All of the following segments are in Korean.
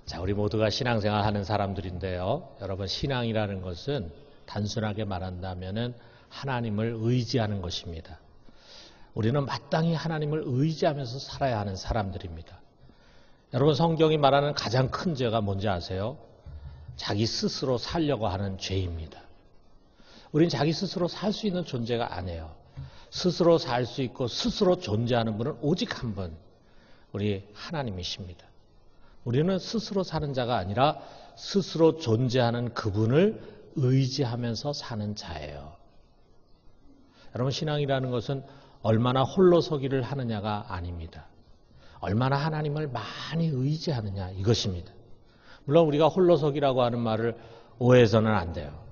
자, 우리 모두가 신앙생활 하는 사람들인데요. 여러분, 신앙이라는 것은 단순하게 말한다면은 하나님을 의지하는 것입니다. 우리는 마땅히 하나님을 의지하면서 살아야 하는 사람들입니다. 여러분, 성경이 말하는 가장 큰 죄가 뭔지 아세요? 자기 스스로 살려고 하는 죄입니다. 우린 자기 스스로 살 수 있는 존재가 아니에요. 스스로 살 수 있고 스스로 존재하는 분은 오직 한 분, 우리 하나님이십니다. 우리는 스스로 사는 자가 아니라 스스로 존재하는 그분을 의지하면서 사는 자예요. 여러분, 신앙이라는 것은 얼마나 홀로서기를 하느냐가 아닙니다. 얼마나 하나님을 많이 의지하느냐, 이것입니다. 물론 우리가 홀로서기라고 하는 말을 오해해서는 안 돼요.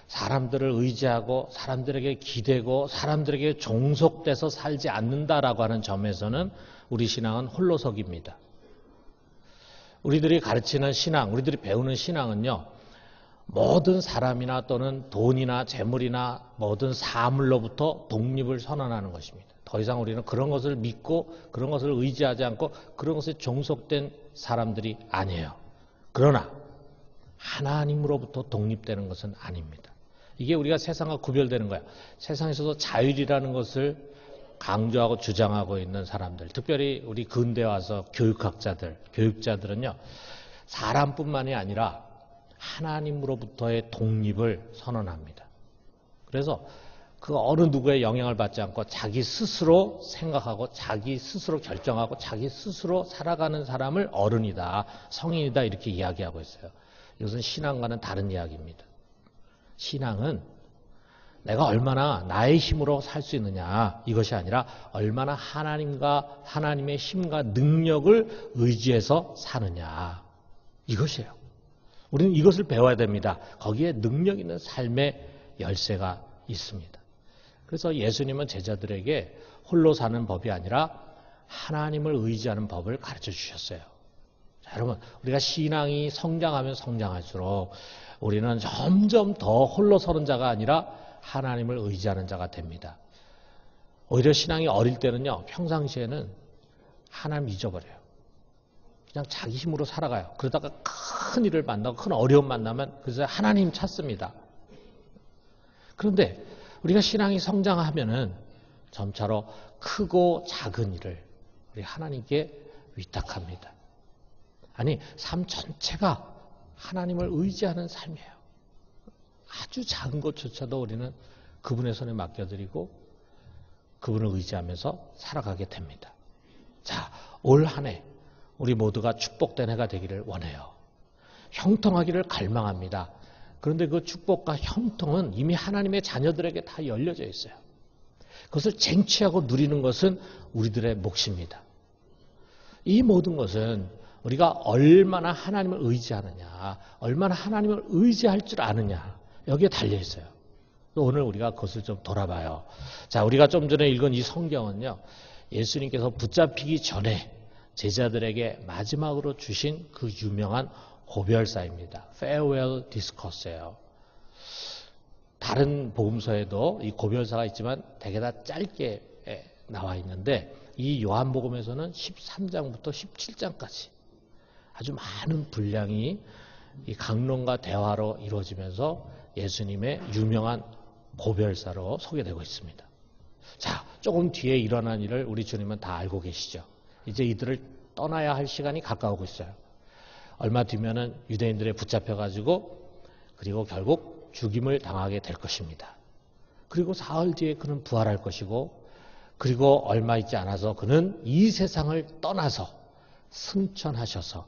사람들을 의지하고 사람들에게 기대고 사람들에게 종속돼서 살지 않는다라고 하는 점에서는 우리 신앙은 홀로서기입니다. 우리들이 가르치는 신앙, 우리들이 배우는 신앙은요, 모든 사람이나 또는 돈이나 재물이나 모든 사물로부터 독립을 선언하는 것입니다. 더 이상 우리는 그런 것을 믿고 그런 것을 의지하지 않고 그런 것에 종속된 사람들이 아니에요. 그러나 하나님으로부터 독립되는 것은 아닙니다. 이게 우리가 세상과 구별되는 거야. 세상에서도 자율이라는 것을 강조하고 주장하고 있는 사람들, 특별히 우리 근대 와서 교육학자들, 교육자들은요, 사람뿐만이 아니라 하나님으로부터의 독립을 선언합니다. 그래서 그 어느 누구의 영향을 받지 않고 자기 스스로 생각하고 자기 스스로 결정하고 자기 스스로 살아가는 사람을 어른이다, 성인이다 이렇게 이야기하고 있어요. 이것은 신앙과는 다른 이야기입니다. 신앙은 내가 얼마나 나의 힘으로 살 수 있느냐, 이것이 아니라 얼마나 하나님의 힘과 능력을 의지해서 사느냐, 이것이에요. 우리는 이것을 배워야 됩니다. 거기에 능력 있는 삶의 열쇠가 있습니다. 그래서 예수님은 제자들에게 홀로 사는 법이 아니라 하나님을 의지하는 법을 가르쳐 주셨어요. 자, 여러분, 우리가 신앙이 성장하면 성장할수록 우리는 점점 더 홀로 서는 자가 아니라 하나님을 의지하는 자가 됩니다. 오히려 신앙이 어릴 때는요, 평상시에는 하나님 잊어버려요. 그냥 자기 힘으로 살아가요. 그러다가 큰 일을 만나고 큰 어려움 만나면 그래서 하나님 찾습니다. 그런데 우리가 신앙이 성장하면은 점차로 크고 작은 일을 우리 하나님께 위탁합니다. 아니, 삶 전체가 하나님을 의지하는 삶이에요. 아주 작은 것조차도 우리는 그분의 손에 맡겨드리고 그분을 의지하면서 살아가게 됩니다. 자, 올 한 해 우리 모두가 축복된 해가 되기를 원해요. 형통하기를 갈망합니다. 그런데 그 축복과 형통은 이미 하나님의 자녀들에게 다 열려져 있어요. 그것을 쟁취하고 누리는 것은 우리들의 몫입니다. 이 모든 것은 우리가 얼마나 하나님을 의지하느냐, 얼마나 하나님을 의지할 줄 아느냐, 여기에 달려 있어요. 오늘 우리가 그것을 좀 돌아봐요. 자, 우리가 좀 전에 읽은 이 성경은요, 예수님께서 붙잡히기 전에 제자들에게 마지막으로 주신 그 유명한 고별사입니다. Farewell Discourse예요. 다른 복음서에도 이 고별사가 있지만 되게 다 짧게 나와 있는데 이 요한복음에서는 13장부터 17장까지 아주 많은 분량이 이 강론과 대화로 이루어지면서 예수님의 유명한 고별사로 소개되고 있습니다. 자, 조금 뒤에 일어난 일을 우리 주님은 다 알고 계시죠. 이제 이들을 떠나야 할 시간이 가까우고 있어요. 얼마 뒤면은 유대인들에 붙잡혀가지고 그리고 결국 죽임을 당하게 될 것입니다. 그리고 사흘 뒤에 그는 부활할 것이고 그리고 얼마 있지 않아서 그는 이 세상을 떠나서 승천하셔서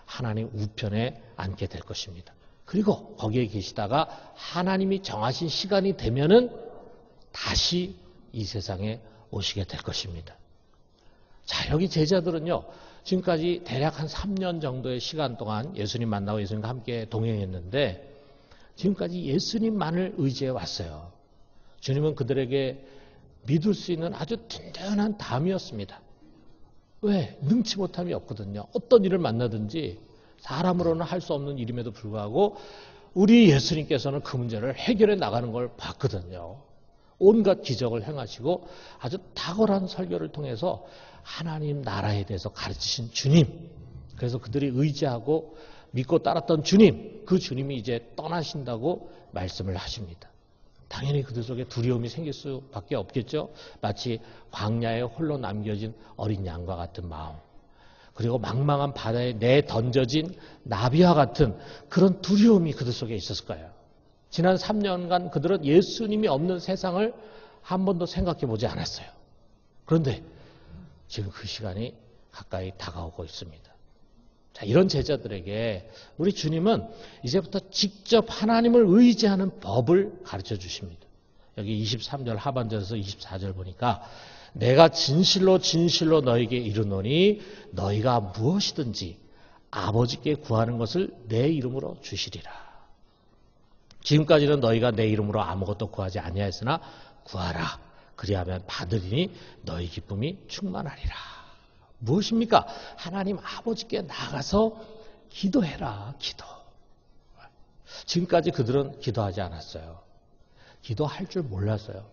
하나님 우편에 앉게 될 것입니다. 그리고 거기에 계시다가 하나님이 정하신 시간이 되면은 다시 이 세상에 오시게 될 것입니다. 자, 여기 제자들은요, 지금까지 대략 한 3년 정도의 시간 동안 예수님 만나고 예수님과 함께 동행했는데 지금까지 예수님만을 의지해 왔어요. 주님은 그들에게 믿을 수 있는 아주 든든한 담이었습니다. 왜? 능치 못함이 없거든요. 어떤 일을 만나든지 사람으로는 할 수 없는 일임에도 불구하고 우리 예수님께서는 그 문제를 해결해 나가는 걸 봤거든요. 온갖 기적을 행하시고 아주 탁월한 설교를 통해서 하나님 나라에 대해서 가르치신 주님, 그래서 그들이 의지하고 믿고 따랐던 주님, 그 주님이 이제 떠나신다고 말씀을 하십니다. 당연히 그들 속에 두려움이 생길 수밖에 없겠죠. 마치 광야에 홀로 남겨진 어린 양과 같은 마음, 그리고 망망한 바다에 내던져진 나비와 같은 그런 두려움이 그들 속에 있었을 거예요. 지난 3년간 그들은 예수님이 없는 세상을 한 번도 생각해 보지 않았어요. 그런데 지금 그 시간이 가까이 다가오고 있습니다. 자, 이런 제자들에게 우리 주님은 이제부터 직접 하나님을 의지하는 법을 가르쳐 주십니다. 여기 23절 하반절에서 24절 보니까 내가 진실로 진실로 너에게 이르노니 너희가 무엇이든지 아버지께 구하는 것을 내 이름으로 주시리라. 지금까지는 너희가 내 이름으로 아무것도 구하지 아니하였으나 구하라. 그리하면 받으리니 너희 기쁨이 충만하리라. 무엇입니까? 하나님 아버지께 나가서 기도해라. 기도. 지금까지 그들은 기도하지 않았어요. 기도할 줄 몰랐어요.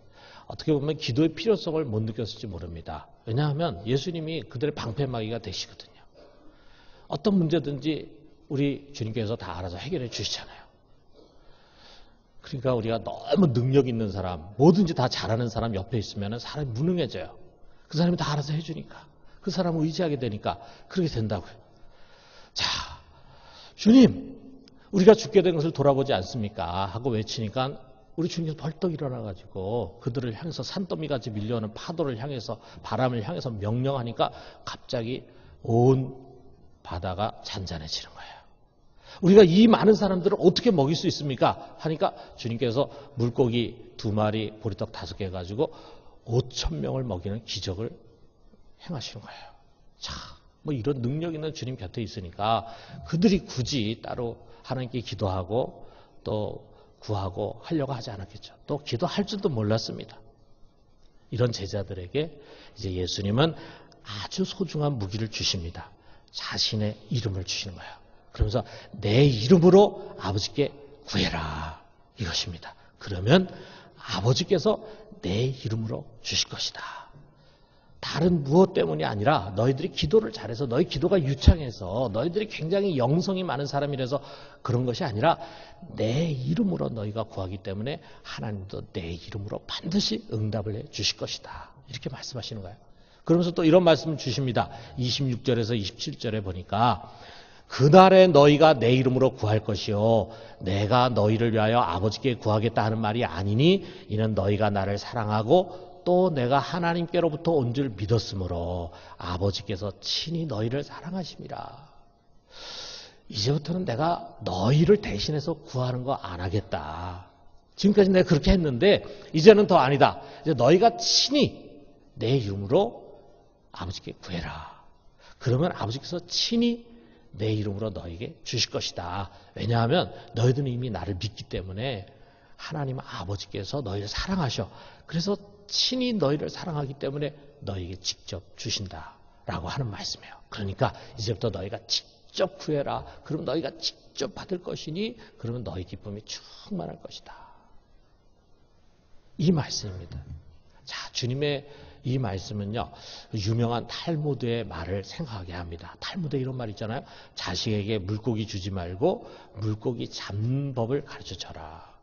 어떻게 보면 기도의 필요성을 못 느꼈을지 모릅니다. 왜냐하면 예수님이 그들의 방패막이가 되시거든요. 어떤 문제든지 우리 주님께서 다 알아서 해결해 주시잖아요. 그러니까 우리가 너무 능력 있는 사람, 뭐든지 다 잘하는 사람 옆에 있으면 사람이 무능해져요. 그 사람이 다 알아서 해주니까. 그 사람을 의지하게 되니까 그렇게 된다고요. 자, 주님, 우리가 죽게 된 것을 돌아보지 않습니까? 하고 외치니까 우리 주님께서 벌떡 일어나가지고 그들을 향해서 산더미같이 밀려오는 파도를 향해서 바람을 향해서 명령하니까 갑자기 온 바다가 잔잔해지는 거예요. 우리가 이 많은 사람들을 어떻게 먹일 수 있습니까? 하니까 주님께서 물고기 2마리, 보리떡 5개 가지고 5,000명을 먹이는 기적을 행하시는 거예요. 자, 뭐 이런 능력 있는 주님 곁에 있으니까 그들이 굳이 따로 하나님께 기도하고 또 구하고 하려고 하지 않았겠죠. 또 기도할 줄도 몰랐습니다. 이런 제자들에게 이제 예수님은 아주 소중한 무기를 주십니다. 자신의 이름을 주시는 거예요. 그러면서 내 이름으로 아버지께 구해라. 이것입니다. 그러면 아버지께서 내 이름으로 주실 것이다. 다른 무엇 때문이 아니라 너희들이 기도를 잘해서 너희 기도가 유창해서 너희들이 굉장히 영성이 많은 사람이라서 그런 것이 아니라 내 이름으로 너희가 구하기 때문에 하나님도 내 이름으로 반드시 응답을 해 주실 것이다. 이렇게 말씀하시는 거예요. 그러면서 또 이런 말씀을 주십니다. 26절에서 27절에 보니까 그날에 너희가 내 이름으로 구할 것이요 내가 너희를 위하여 아버지께 구하겠다 하는 말이 아니니 이는 너희가 나를 사랑하고 또 내가 하나님께로부터 온 줄 믿었으므로 아버지께서 친히 너희를 사랑하심이라. 이제부터는 내가 너희를 대신해서 구하는 거 안 하겠다. 지금까지 내가 그렇게 했는데 이제는 더 아니다. 이제 너희가 친히 내 이름으로 아버지께 구해라. 그러면 아버지께서 친히 내 이름으로 너희에게 주실 것이다. 왜냐하면 너희들은 이미 나를 믿기 때문에 하나님 아버지께서 너희를 사랑하셔. 그래서 친히 너희를 사랑하기 때문에 너희에게 직접 주신다라고 하는 말씀이에요. 그러니까 이제부터 너희가 직접 구해라. 그러면 너희가 직접 받을 것이니 그러면 너희 기쁨이 충만할 것이다. 이 말씀입니다. 자, 주님의 이 말씀은요, 유명한 탈무드의 말을 생각하게 합니다. 탈무드에 이런 말 있잖아요. 자식에게 물고기 주지 말고 물고기 잡는 법을 가르쳐 줘라.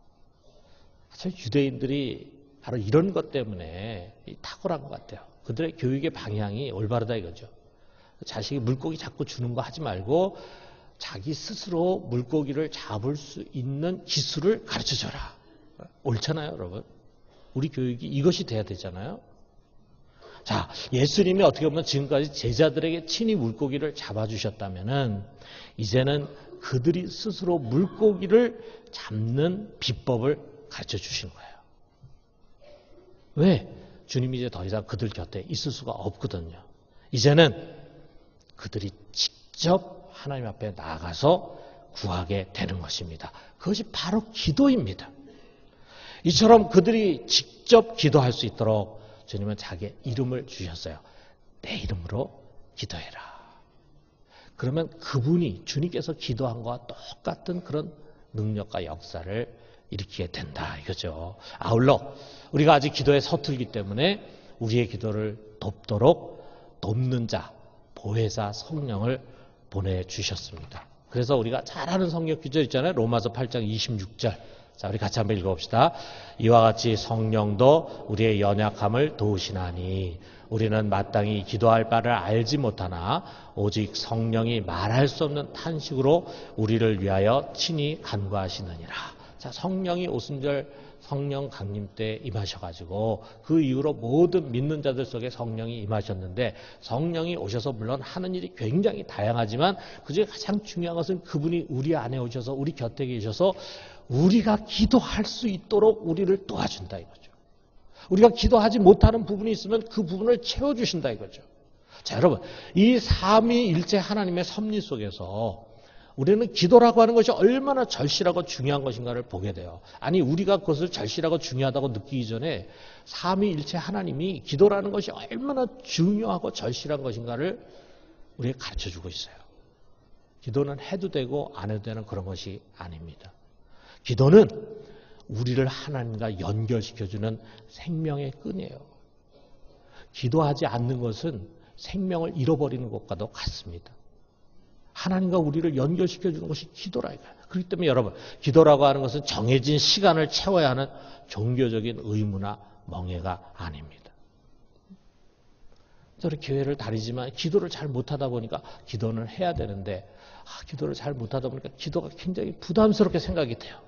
사실 유대인들이 바로 이런 것 때문에 탁월한 것 같아요. 그들의 교육의 방향이 올바르다 이거죠. 자식이 물고기 잡고 주는 거 하지 말고 자기 스스로 물고기를 잡을 수 있는 기술을 가르쳐 줘라. 옳잖아요, 여러분. 우리 교육이 이것이 돼야 되잖아요. 자, 예수님이 어떻게 보면 지금까지 제자들에게 친히 물고기를 잡아주셨다면은 이제는 그들이 스스로 물고기를 잡는 비법을 가르쳐 주시는 거예요. 왜? 주님이 이제 더 이상 그들 곁에 있을 수가 없거든요. 이제는 그들이 직접 하나님 앞에 나가서 구하게 되는 것입니다. 그것이 바로 기도입니다. 이처럼 그들이 직접 기도할 수 있도록 주님은 자기의 이름을 주셨어요. 내 이름으로 기도해라. 그러면 그분이 주님께서 기도한 것과 똑같은 그런 능력과 역사를 일으키게 된다 이거죠. 아울러 우리가 아직 기도에 서툴기 때문에 우리의 기도를 돕도록 돕는 자, 보혜사 성령을 보내주셨습니다. 그래서 우리가 잘 아는 성경 구절 있잖아요. 로마서 8장 26절. 자, 우리 같이 한번 읽어봅시다. 이와 같이 성령도 우리의 연약함을 도우시나니 우리는 마땅히 기도할 바를 알지 못하나 오직 성령이 말할 수 없는 탄식으로 우리를 위하여 친히 간구하시느니라. 자, 성령이 오순절 성령 강림 때 임하셔가지고 그 이후로 모든 믿는 자들 속에 성령이 임하셨는데, 성령이 오셔서 물론 하는 일이 굉장히 다양하지만 그중에 가장 중요한 것은 그분이 우리 안에 오셔서 우리 곁에 계셔서 우리가 기도할 수 있도록 우리를 도와준다 이거죠. 우리가 기도하지 못하는 부분이 있으면 그 부분을 채워주신다 이거죠. 자, 여러분, 이 삼위일체 하나님의 섭리 속에서 우리는 기도라고 하는 것이 얼마나 절실하고 중요한 것인가를 보게 돼요. 아니, 우리가 그것을 절실하고 중요하다고 느끼기 전에 삼위일체 하나님이 기도라는 것이 얼마나 중요하고 절실한 것인가를 우리에게 가르쳐주고 있어요. 기도는 해도 되고 안 해도 되는 그런 것이 아닙니다. 기도는 우리를 하나님과 연결시켜주는 생명의 끈이에요. 기도하지 않는 것은 생명을 잃어버리는 것과도 같습니다. 하나님과 우리를 연결시켜주는 것이 기도라 이거예요. 그렇기 때문에 여러분, 기도라고 하는 것은 정해진 시간을 채워야 하는 종교적인 의무나 멍해가 아닙니다. 저는 교회를 다니지만 기도를 잘 못하다 보니까 기도는 해야 되는데 기도를 잘 못하다 보니까 기도가 굉장히 부담스럽게 생각이 돼요.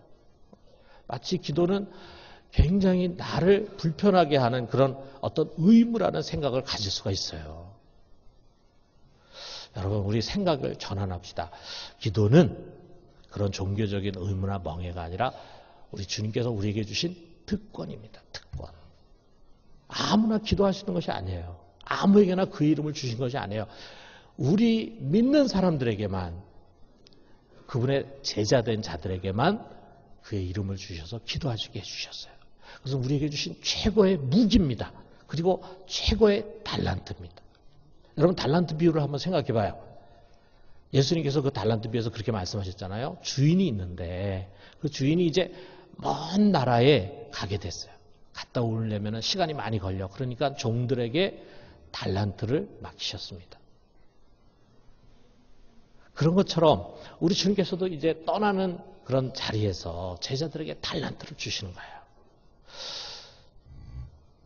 마치 기도는 굉장히 나를 불편하게 하는 그런 어떤 의무라는 생각을 가질 수가 있어요. 여러분, 우리 생각을 전환합시다. 기도는 그런 종교적인 의무나 멍해가 아니라 우리 주님께서 우리에게 주신 특권입니다. 특권. 아무나 기도할 수 있는 것이 아니에요. 아무에게나 그 이름을 주신 것이 아니에요. 우리 믿는 사람들에게만, 그분의 제자된 자들에게만 그의 이름을 주셔서 기도하시게 해주셨어요. 그래서 우리에게 주신 최고의 무기입니다. 그리고 최고의 달란트입니다. 여러분, 달란트 비유를 한번 생각해 봐요. 예수님께서 그 달란트 비유에서 그렇게 말씀하셨잖아요. 주인이 있는데 그 주인이 이제 먼 나라에 가게 됐어요. 갔다 오려면 시간이 많이 걸려. 그러니까 종들에게 달란트를 맡기셨습니다. 그런 것처럼 우리 주님께서도 이제 떠나는 그런 자리에서 제자들에게 달란트를 주시는 거예요.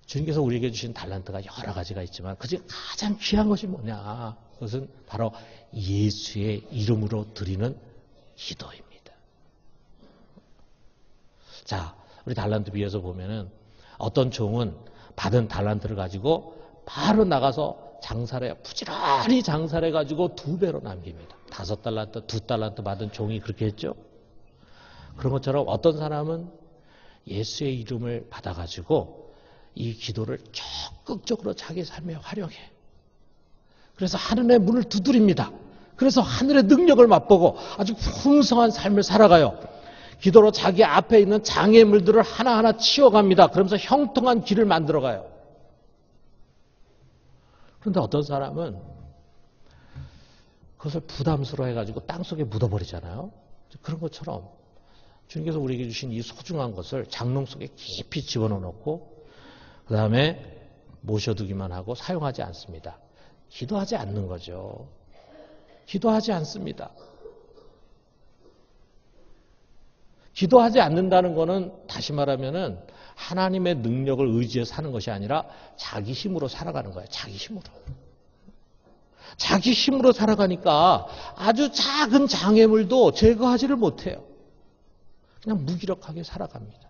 주님께서 우리에게 주신 달란트가 여러 가지가 있지만 그중에 가장 귀한 것이 뭐냐? 그것은 바로 예수의 이름으로 드리는 기도입니다. 자, 우리 달란트 비유에서 보면은 어떤 종은 받은 달란트를 가지고 바로 나가서 장사를 해요. 부지런히 장사를 해가지고 2배로 남깁니다. 5달란트, 2달란트 받은 종이 그렇게 했죠. 그런 것처럼 어떤 사람은 예수의 이름을 받아가지고 이 기도를 적극적으로 자기 삶에 활용해. 그래서 하늘의 문을 두드립니다. 그래서 하늘의 능력을 맛보고 아주 풍성한 삶을 살아가요. 기도로 자기 앞에 있는 장애물들을 하나하나 치워갑니다. 그러면서 형통한 길을 만들어가요. 그런데 어떤 사람은 그것을 부담스러워해가지고 땅속에 묻어버리잖아요. 그런 것처럼 주님께서 우리에게 주신 이 소중한 것을 장롱 속에 깊이 집어넣고 그 다음에 모셔두기만 하고 사용하지 않습니다. 기도하지 않는 거죠. 기도하지 않습니다. 기도하지 않는다는 것은 다시 말하면은 하나님의 능력을 의지해 사는 것이 아니라 자기 힘으로 살아가는 거예요. 자기 힘으로. 자기 힘으로 살아가니까 아주 작은 장애물도 제거하지를 못해요. 그냥 무기력하게 살아갑니다.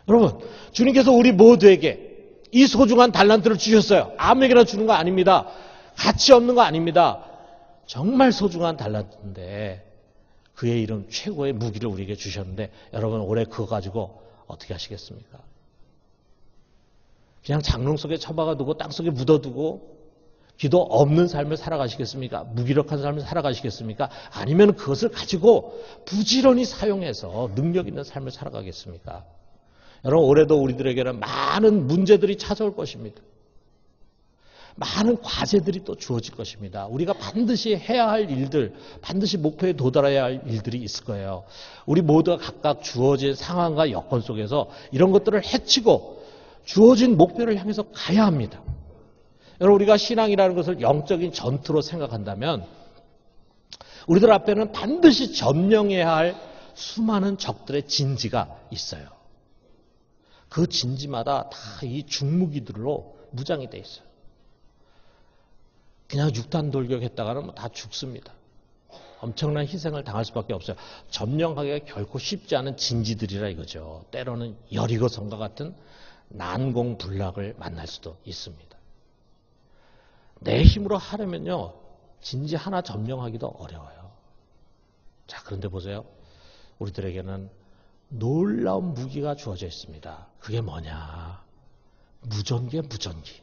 여러분, 주님께서 우리 모두에게 이 소중한 달란트를 주셨어요. 아무에게나 주는 거 아닙니다. 가치 없는 거 아닙니다. 정말 소중한 달란트인데 그의 이름 최고의 무기를 우리에게 주셨는데 여러분, 올해 그거 가지고 어떻게 하시겠습니까? 그냥 장롱 속에 처박아 두고 땅속에 묻어두고 기도 없는 삶을 살아가시겠습니까? 무기력한 삶을 살아가시겠습니까? 아니면 그것을 가지고 부지런히 사용해서 능력 있는 삶을 살아가겠습니까? 여러분, 올해도 우리들에게는 많은 문제들이 찾아올 것입니다. 많은 과제들이 또 주어질 것입니다. 우리가 반드시 해야 할 일들, 반드시 목표에 도달해야 할 일들이 있을 거예요. 우리 모두가 각각 주어진 상황과 여건 속에서 이런 것들을 해치고 주어진 목표를 향해서 가야 합니다. 여러분, 우리가 신앙이라는 것을 영적인 전투로 생각한다면 우리들 앞에는 반드시 점령해야 할 수많은 적들의 진지가 있어요. 그 진지마다 다 이 중무기들로 무장이 돼 있어요. 그냥 육탄 돌격했다가는 다 죽습니다. 엄청난 희생을 당할 수밖에 없어요. 점령하기가 결코 쉽지 않은 진지들이라 이거죠. 때로는 여리고성과 같은 난공불락을 만날 수도 있습니다. 내 힘으로 하려면요, 진지 하나 점령하기도 어려워요. 자, 그런데 보세요. 우리들에게는 놀라운 무기가 주어져 있습니다. 그게 뭐냐? 무전기예요, 무전기.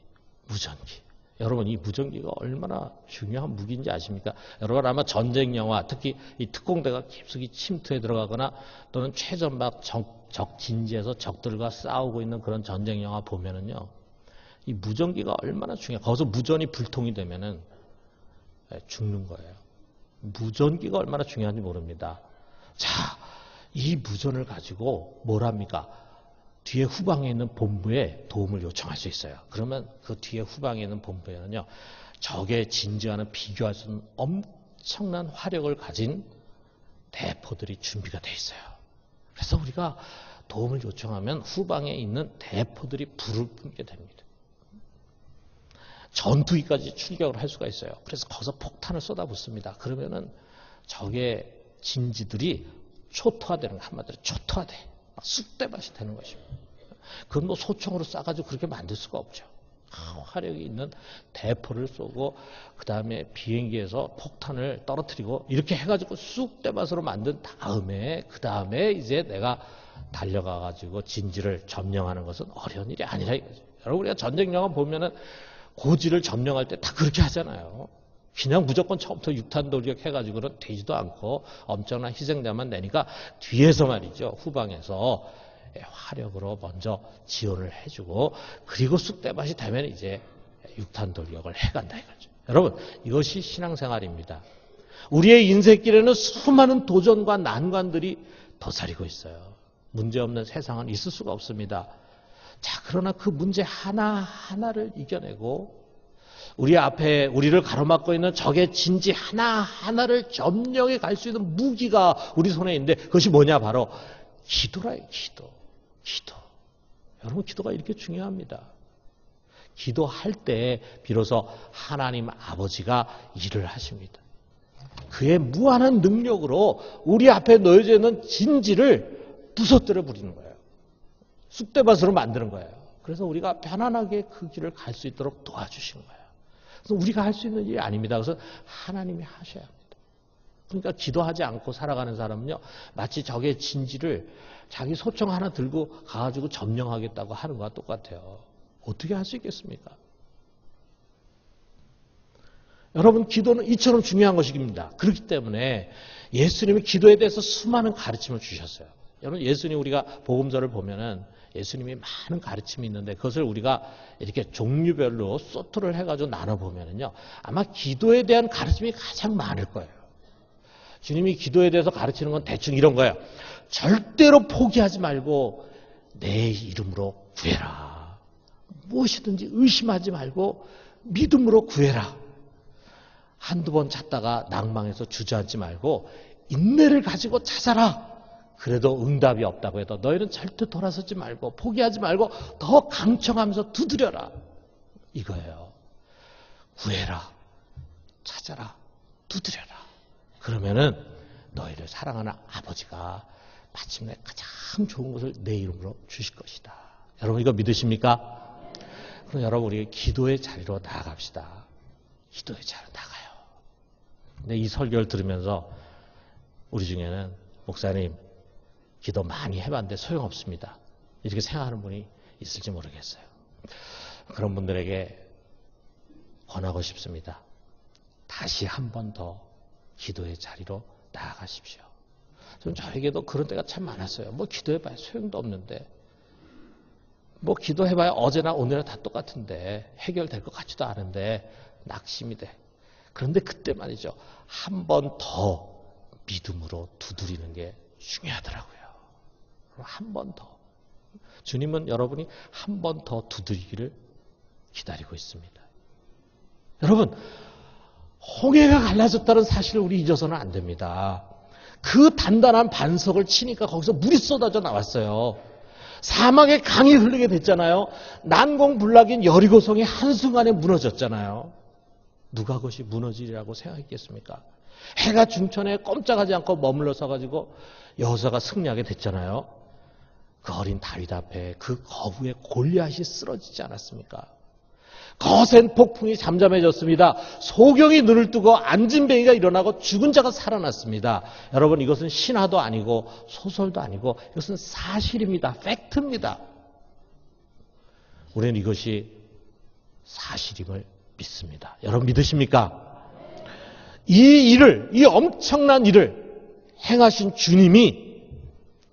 무전기. 여러분, 이 무전기가 얼마나 중요한 무기인지 아십니까? 여러분 아마 전쟁 영화, 특히 이 특공대가 깊숙이 침투해 들어가거나 또는 최전방 적 진지에서 적들과 싸우고 있는 그런 전쟁 영화 보면은요, 이 무전기가 얼마나 중요해요. 거기서 무전이 불통이 되면은 죽는 거예요. 무전기가 얼마나 중요한지 모릅니다. 자, 이 무전을 가지고 뭘 합니까? 뒤에 후방에 있는 본부에 도움을 요청할 수 있어요. 그러면 그 뒤에 후방에 있는 본부에는요, 적의 진지와는 비교할 수 없는 엄청난 화력을 가진 대포들이 준비가 돼 있어요. 그래서 우리가 도움을 요청하면 후방에 있는 대포들이 불을 뿜게 됩니다. 전투기까지 출격을 할 수가 있어요. 그래서 거기서 폭탄을 쏟아붓습니다. 그러면은 적의 진지들이 초토화되는 거, 한마디로 초토화돼. 쑥대밭이 되는 것입니다. 그건 뭐 소총으로 쏴가지고 그렇게 만들 수가 없죠. 화력이 있는 대포를 쏘고 그 다음에 비행기에서 폭탄을 떨어뜨리고 이렇게 해가지고 쑥대밭으로 만든 다음에 그 다음에 이제 내가 달려가가지고 진지를 점령하는 것은 어려운 일이 아니라 이거죠. 여러분, 우리가 전쟁 영화 보면은 고지를 점령할 때 다 그렇게 하잖아요. 그냥 무조건 처음부터 육탄 돌격 해가지고는 되지도 않고 엄청난 희생자만 내니까 뒤에서 말이죠. 후방에서 화력으로 먼저 지원을 해주고 그리고 쑥대밭이 되면 이제 육탄 돌격을 해간다 이거죠. 여러분, 이것이 신앙생활입니다. 우리의 인생길에는 수많은 도전과 난관들이 도사리고 있어요. 문제없는 세상은 있을 수가 없습니다. 자, 그러나 그 문제 하나하나를 이겨내고 우리 앞에 우리를 가로막고 있는 적의 진지 하나하나를 점령해 갈 수 있는 무기가 우리 손에 있는데 그것이 뭐냐? 바로 기도라요. 기도. 여러분, 기도가 이렇게 중요합니다. 기도할 때 비로소 하나님 아버지가 일을 하십니다. 그의 무한한 능력으로 우리 앞에 놓여져 있는 진지를 부서뜨려 버리는 거예요. 쑥대밭으로 만드는 거예요. 그래서 우리가 편안하게 그 길을 갈 수 있도록 도와주시는 거예요. 그래서 우리가 할 수 있는 일이 아닙니다. 그래서 하나님이 하셔야 합니다. 그러니까 기도하지 않고 살아가는 사람은요, 마치 적의 진지를 자기 소총 하나 들고 가가지고 점령하겠다고 하는 것과 똑같아요. 어떻게 할 수 있겠습니까? 여러분, 기도는 이처럼 중요한 것입니다. 그렇기 때문에 예수님이 기도에 대해서 수많은 가르침을 주셨어요. 여러분, 예수님 우리가 복음서를 보면은 예수님이 많은 가르침이 있는데 그것을 우리가 이렇게 종류별로 소트를 해가지고 나눠보면은요, 아마 기도에 대한 가르침이 가장 많을 거예요. 주님이 기도에 대해서 가르치는 건 대충 이런 거예요. 절대로 포기하지 말고 내 이름으로 구해라. 무엇이든지 의심하지 말고 믿음으로 구해라. 한두 번 찾다가 낭망해서 주저앉지 말고 인내를 가지고 찾아라. 그래도 응답이 없다고 해도 너희는 절대 돌아서지 말고 포기하지 말고 더 강청하면서 두드려라. 이거예요. 구해라. 찾아라. 두드려라. 그러면은 너희를 사랑하는 아버지가 마침내 가장 좋은 것을 내 이름으로 주실 것이다. 여러분, 이거 믿으십니까? 그럼 여러분, 우리 기도의 자리로 나아갑시다. 기도의 자리로 나가요. 근데 이 설교를 들으면서 우리 중에는 목사님 기도 많이 해봤는데 소용없습니다. 이렇게 생각하는 분이 있을지 모르겠어요. 그런 분들에게 권하고 싶습니다. 다시 한 번 더 기도의 자리로 나아가십시오. 저에게도 그런 때가 참 많았어요. 뭐 기도해봐야 소용도 없는데, 뭐 기도해봐야 어제나 오늘이나 다 똑같은데 해결될 것 같지도 않은데 낙심이 돼. 그런데 그때 말이죠, 한 번 더 믿음으로 두드리는 게 중요하더라고요. 한 번 더. 주님은 여러분이 한 번 더 두드리기를 기다리고 있습니다. 여러분, 홍해가 갈라졌다는 사실을 우리 잊어서는 안 됩니다. 그 단단한 반석을 치니까 거기서 물이 쏟아져 나왔어요. 사막에 강이 흐르게 됐잖아요. 난공불락인 여리고성이 한순간에 무너졌잖아요. 누가 그것이 무너지리라고 생각했겠습니까? 해가 중천에 꼼짝하지 않고 머물러 서가지고 여호수아가 승리하게 됐잖아요. 그 어린 다윗 앞에 그 거구의 골리앗이 쓰러지지 않았습니까? 거센 폭풍이 잠잠해졌습니다. 소경이 눈을 뜨고 안진뱅이가 일어나고 죽은 자가 살아났습니다. 여러분, 이것은 신화도 아니고 소설도 아니고 이것은 사실입니다. 팩트입니다. 우리는 이것이 사실임을 믿습니다. 여러분 믿으십니까? 이 일을, 이 엄청난 일을 행하신 주님이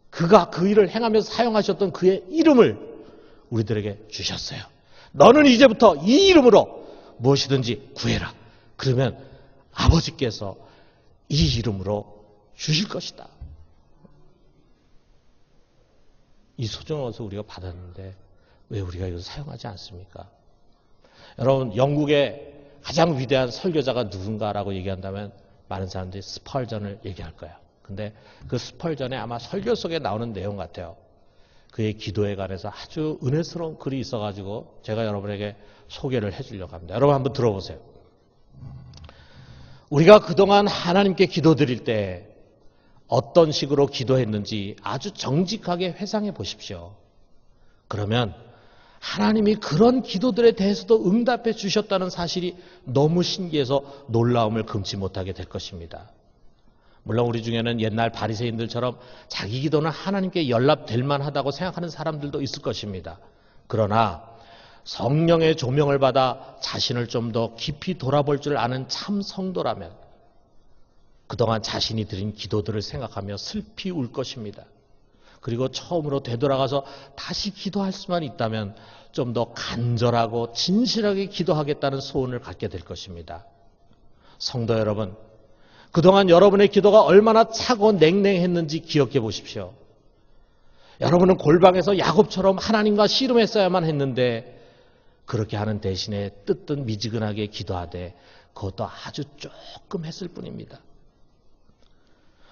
그가 그 일을 행하면서 사용하셨던 그의 이름을 우리들에게 주셨어요. 너는 이제부터 이 이름으로 무엇이든지 구해라. 그러면 아버지께서 이 이름으로 주실 것이다. 이 소중한 것을 우리가 받았는데 왜 우리가 이것을 사용하지 않습니까? 여러분, 영국의 가장 위대한 설교자가 누군가라고 얘기한다면 많은 사람들이 스펄전을 얘기할 거예요. 근데 그 스펄전에 아마 설교 속에 나오는 내용 같아요. 그의 기도에 관해서 아주 은혜스러운 글이 있어가지고 제가 여러분에게 소개를 해주려고 합니다. 여러분 한번 들어보세요. 우리가 그동안 하나님께 기도드릴 때 어떤 식으로 기도했는지 아주 정직하게 회상해 보십시오. 그러면 하나님이 그런 기도들에 대해서도 응답해 주셨다는 사실이 너무 신기해서 놀라움을 금치 못하게 될 것입니다. 물론 우리 중에는 옛날 바리새인들처럼 자기 기도는 하나님께 연락될 만하다고 생각하는 사람들도 있을 것입니다. 그러나 성령의 조명을 받아 자신을 좀 더 깊이 돌아볼 줄 아는 참 성도라면 그동안 자신이 드린 기도들을 생각하며 슬피 울 것입니다. 그리고 처음으로 되돌아가서 다시 기도할 수만 있다면 좀 더 간절하고 진실하게 기도하겠다는 소원을 갖게 될 것입니다. 성도 여러분, 그동안 여러분의 기도가 얼마나 차고 냉랭했는지 기억해 보십시오. 여러분은 골방에서 야곱처럼 하나님과 씨름했어야만 했는데 그렇게 하는 대신에 뜨뜻 미지근하게 기도하되 그것도 아주 조금 했을 뿐입니다.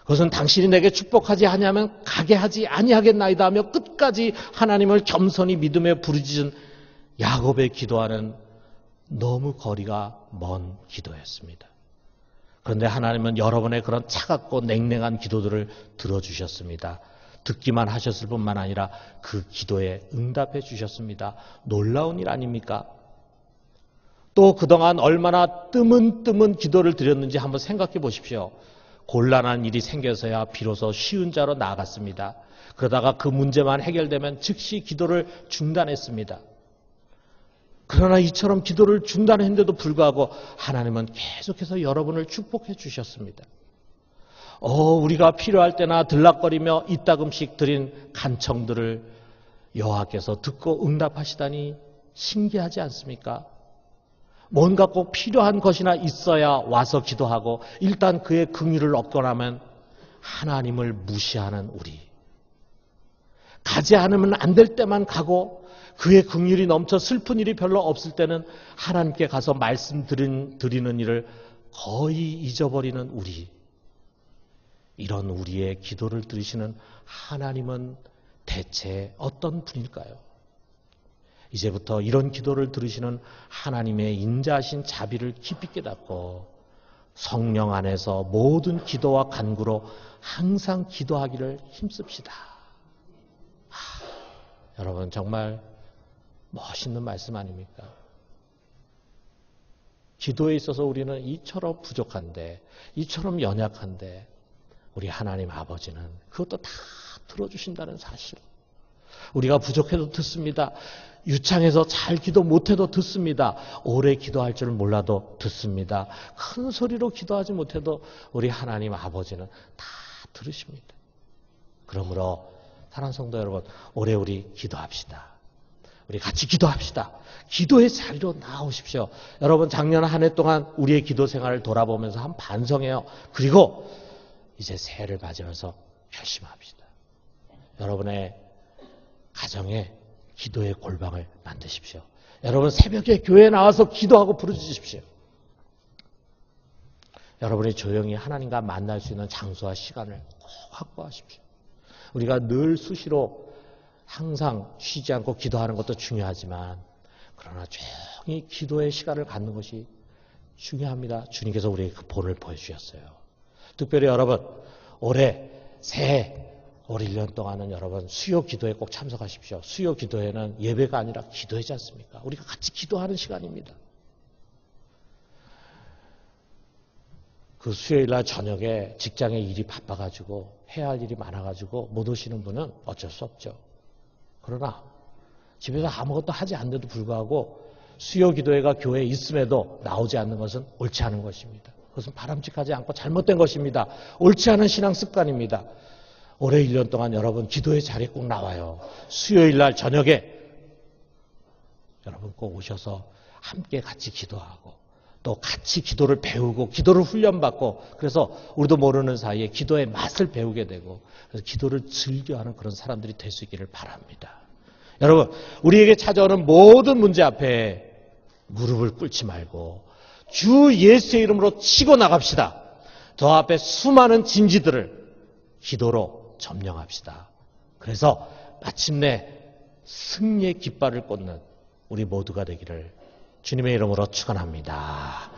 그것은 당신이 내게 축복하지 아니하면 가게 하지 아니하겠나이다 하며 끝까지 하나님을 겸손히 믿으며 부르짖은 야곱의 기도와는 너무 거리가 먼 기도였습니다. 그런데 하나님은 여러분의 그런 차갑고 냉랭한 기도들을 들어주셨습니다. 듣기만 하셨을 뿐만 아니라 그 기도에 응답해 주셨습니다. 놀라운 일 아닙니까? 또 그동안 얼마나 뜨문뜨문 기도를 드렸는지 한번 생각해 보십시오. 곤란한 일이 생겨서야 비로소 쉬운 자로 나아갔습니다. 그러다가 그 문제만 해결되면 즉시 기도를 중단했습니다. 그러나 이처럼 기도를 중단했는데도 불구하고 하나님은 계속해서 여러분을 축복해 주셨습니다. 우리가 필요할 때나 들락거리며 이따금씩 드린 간청들을 여호와께서 듣고 응답하시다니 신기하지 않습니까? 뭔가 꼭 필요한 것이나 있어야 와서 기도하고 일단 그의 긍휼을 얻고 나면 하나님을 무시하는 우리. 가지 않으면 안 될 때만 가고 그의 긍휼이 넘쳐 슬픈 일이 별로 없을 때는 하나님께 가서 말씀 드리는 일을 거의 잊어버리는 우리. 이런 우리의 기도를 들으시는 하나님은 대체 어떤 분일까요? 이제부터 이런 기도를 들으시는 하나님의 인자하신 자비를 깊이 깨닫고 성령 안에서 모든 기도와 간구로 항상 기도하기를 힘씁시다. 여러분 정말 멋있는 말씀 아닙니까? 기도에 있어서 우리는 이처럼 부족한데, 이처럼 연약한데 우리 하나님 아버지는 그것도 다 들어주신다는 사실. 우리가 부족해도 듣습니다. 유창해서 잘 기도 못해도 듣습니다. 오래 기도할 줄 몰라도 듣습니다. 큰 소리로 기도하지 못해도 우리 하나님 아버지는 다 들으십니다. 그러므로 사랑하는 성도 여러분, 올해 우리 기도합시다. 우리 같이 기도합시다. 기도의 자리로 나오십시오. 여러분 작년 한 해 동안 우리의 기도 생활을 돌아보면서 한번 반성해요. 그리고 이제 새해를 맞으면서 결심합시다. 여러분의 가정에 기도의 골방을 만드십시오. 여러분 새벽에 교회에 나와서 기도하고 부르짖으십시오. 여러분이 조용히 하나님과 만날 수 있는 장소와 시간을 꼭 확보하십시오. 우리가 늘 수시로 항상 쉬지 않고 기도하는 것도 중요하지만 그러나 조용히 기도의 시간을 갖는 것이 중요합니다. 주님께서 우리에게 그 본을 보여주셨어요. 특별히 여러분 올해 새해 올 1년 동안은 여러분 수요 기도에 꼭 참석하십시오. 수요 기도회는 예배가 아니라 기도이지 않습니까? 우리가 같이 기도하는 시간입니다. 그 수요일날 저녁에 직장에 일이 바빠가지고 해야 할 일이 많아가지고 못 오시는 분은 어쩔 수 없죠. 그러나 집에서 아무것도 하지 않는데도 불구하고 수요 기도회가 교회에 있음에도 나오지 않는 것은 옳지 않은 것입니다. 그것은 바람직하지 않고 잘못된 것입니다. 옳지 않은 신앙 습관입니다. 올해 1년 동안 여러분 기도의 자리에 꼭 나와요. 수요일날 저녁에 여러분 꼭 오셔서 함께 같이 기도하고 또 같이 기도를 배우고 기도를 훈련받고 그래서 우리도 모르는 사이에 기도의 맛을 배우게 되고 그래서 기도를 즐겨하는 그런 사람들이 될 수 있기를 바랍니다. 여러분 우리에게 찾아오는 모든 문제 앞에 무릎을 꿇지 말고 주 예수의 이름으로 치고 나갑시다. 저 앞에 수많은 진지들을 기도로 점령합시다. 그래서 마침내 승리의 깃발을 꽂는 우리 모두가 되기를 주님의 이름으로 축원합니다.